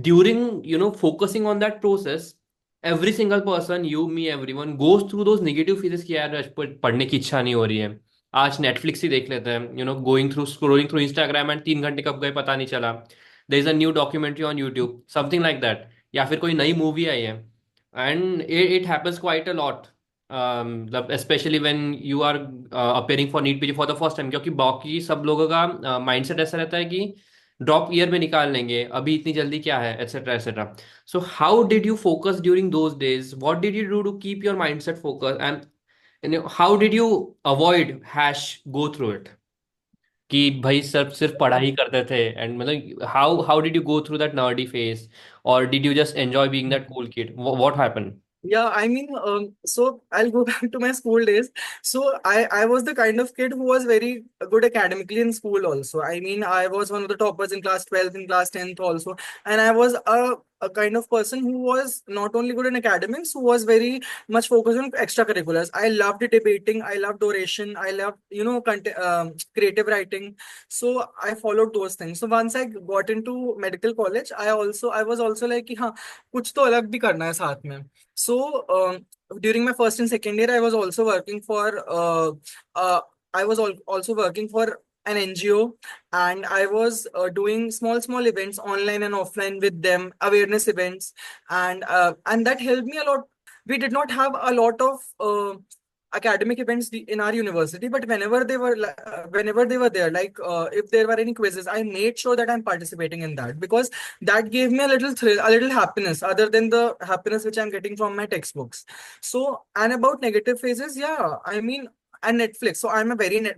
during, focusing on that process, every single person, you, me, everyone goes through those negative phases कि यार आज पढ़ने की इच्छा नहीं हो रही है, आज नेटफ्लिक्स ही देख लेते हैं, going through scrolling through Instagram and 3 घंटे कब गए पता नहीं चला, there is a new documentary on YouTube, something like that, या फिर कोई नई मूवी आई है, and it happens quite a lot, मतलब specially when you are appearing for NEET PG for the first time, क्योंकि बाकी सब लोगों का माइंडसेट ऐसा रहता है कि ड्रॉप ईयर में निकाल लेंगे, अभी इतनी जल्दी क्या है, etcetera etcetera. So how did you focus during those days? What did you do to keep your mindset focused? And how did you avoid hash go through it? कि भाई सिर्फ पढ़ाई करते थे, एंड मतलब how did you go through that nerdy phase, or did you just enjoy being that cool kid? What happened? Yeah, I mean, so I'll go back to my school days. So I was the kind of kid who was very good academically in school also. I mean, I was one of the toppers in class 12th, in class 10th also. And I was a kind of person who was not only good in academics, who was very much focused on extracurriculars. I loved debating, I loved oration, I loved, creative writing. So I followed those things. So once I got into medical college, I was also like, कि हाँ, कुछ तो अलग भी करना है साथ में. So during my first and second year, I was also working for also working for an NGO, and I was doing small events online and offline with them, awareness events, and that helped me a lot. We did not have a lot of academic events in our university, but whenever they were there, like if there were any quizzes, I made sure that I'm participating in that, because that gave me a little thrill, a little happiness other than the happiness which I'm getting from my textbooks. So, and about negative phases, yeah, I mean, and Netflix. So I'm a very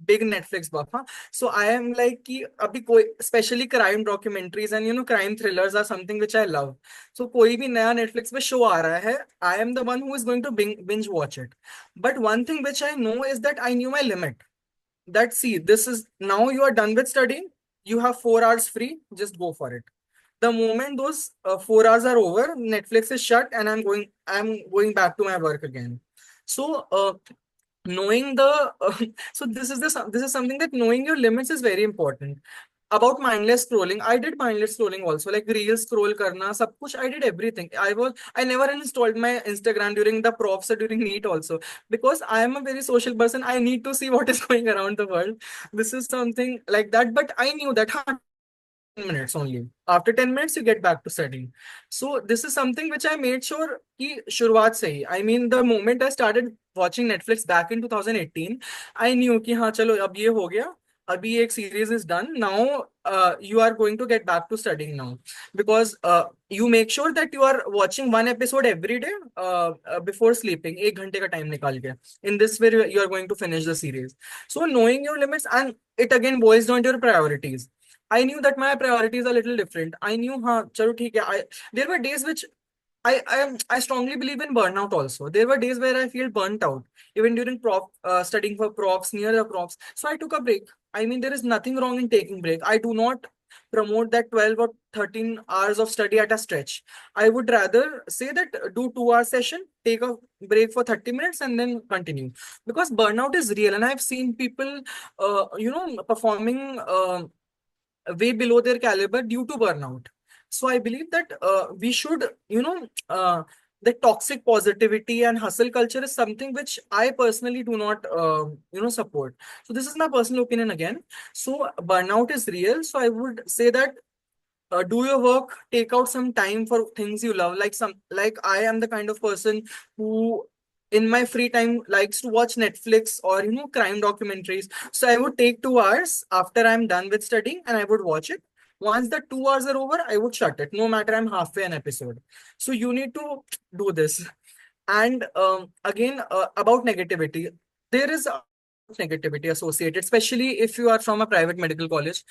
big Netflix buff. Huh? So I am like कि अभी कोई especially crime documentaries and crime thrillers are something which I love. So कोई भी नया Netflix पे show आ रहा है, I am the one who is going to binge watch it. But one thing which I know is that I knew my limit. That see, this is now you are done with studying. You have 4 hours free. Just go for it. The moment those 4 hours are over, Netflix is shut, and I'm going back to my work again. So knowing the so this is something that knowing your limits is very important. About mindless scrolling, I did mindless scrolling also, like real scroll karna sab kuch. I did everything. I never installed my Instagram during the profs or during NEET also, because I am a very social person. I need to see what is going around the world. This is something like that, but I knew that 10 minutes only. After 10 minutes, you get back to studying. So this is something which I made sure कि शुरुआत से ही. I mean, the moment I started watching Netflix back in 2018, I knew कि हाँ चलो अब ये हो गया. अभी एक series is done. Now you are going to get back to studying now, because you make sure that you are watching one episode every day before sleeping. एक घंटे का time निकाल के. In this way, you are going to finish the series. So knowing your limits, and it again boils down to your priorities. I knew that my priorities are a little different. I knew, हाँ चलो ठीक है. There were days which I strongly believe in burnout also. There were days where I feel burnt out, even during studying for profs, near the profs. So I took a break. I mean, there is nothing wrong in taking break. I do not promote that 12 or 13 hours of study at a stretch. I would rather say that do 2 hour session, take a break for 30 minutes and then continue. Because burnout is real, and I've seen people, performing way below their caliber due to burnout. So I believe that we should, the toxic positivity and hustle culture is something which I personally do not, support. So this is my personal opinion again. So burnout is real. So I would say that do your work, take out some time for things you love. Like I am the kind of person who in my free time likes to watch Netflix or crime documentaries. So I would take 2 hours after I'm done with studying and I would watch it. Once the 2 hours are over, I would shut it, no matter I'm halfway an episode. So you need to do this. And again, about negativity, there is negativity associated, especially if you are from a private medical college.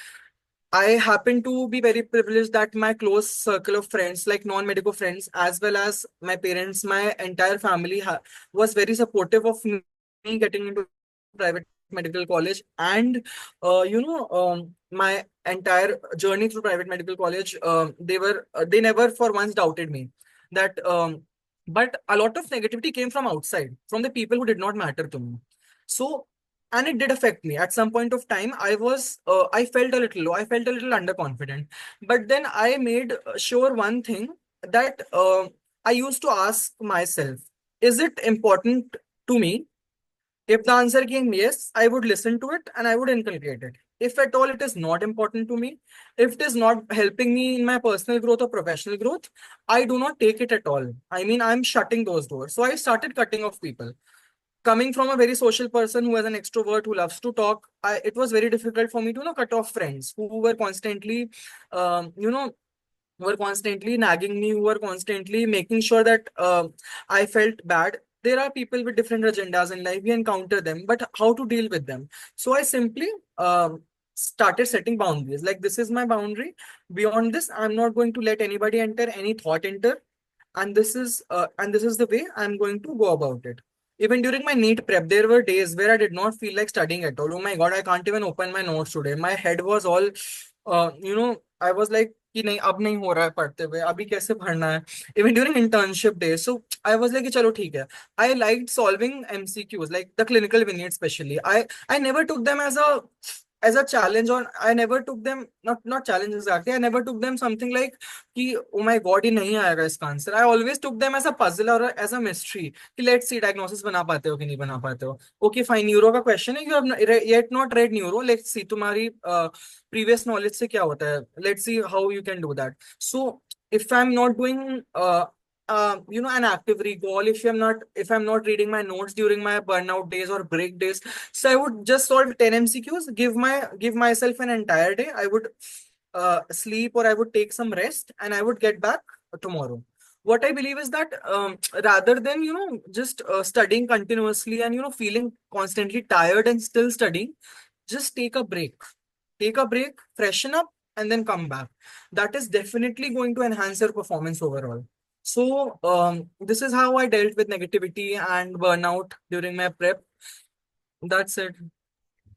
I happen to be very privileged that my close circle of friends, like non-medical friends, as well as my parents, my entire family was very supportive of me getting into private medical college, and my entire journey through private medical college. They never for once doubted me that. But a lot of negativity came from outside, from the people who did not matter to me. So And it did affect me at some point of time. I felt a little low, I felt a little underconfident. But then I made sure one thing, that I used to ask myself, is it important to me? If the answer came yes, I would listen to it and I would inculcate it. If at all it is not important to me, if it is not helping me in my personal growth or professional growth, I do not take it at all. I mean, I'm shutting those doors. So I started cutting off people. Coming from a very social person who is an extrovert who loves to talk, it was very difficult for me to, cut off friends who were constantly, were constantly nagging me, who were constantly making sure that I felt bad. There are people with different agendas in life. We encounter them, but how to deal with them? So I simply started setting boundaries. Like, this is my boundary. Beyond this, I'm not going to let anybody enter, any thought enter, and this is the way I'm going to go about it. Even during my NEET prep, there were days where I did not feel like studying at all. Oh my God, I can't even open my notes today. My head was all, I was like, कि नहीं अब नहीं हो रहा है पढ़ते हुए अभी कैसे पढ़ना है. Even during internship days, so I was like कि चलो ठीक है. I liked solving MCQs, like the clinical vignettes especially. I never took them as a challenge, or I never took them, not challenge exactly. I never took them something like कि oh my god ये नहीं आएगा इसका answer. I always took them as a puzzle or as a mystery कि let's see diagnosis बना पाते हो कि नहीं बना पाते हो. Okay fine, न्यूरो का क्वेश्चन है, you have yet not read neuro, let's see तुम्हारी previous knowledge से क्या होता है, let's see how you can do that. So if I'm not doing an active recall, if I'm not reading my notes during my burnout days or break days, so I would just solve 10 MCQs, give myself an entire day. I would sleep, or I would take some rest, and I would get back tomorrow. What I believe is that rather than just studying continuously and feeling constantly tired and still studying, just take a break, freshen up, and then come back. That is definitely going to enhance your performance overall. So this is how I dealt with negativity and burnout during my prep. That's it.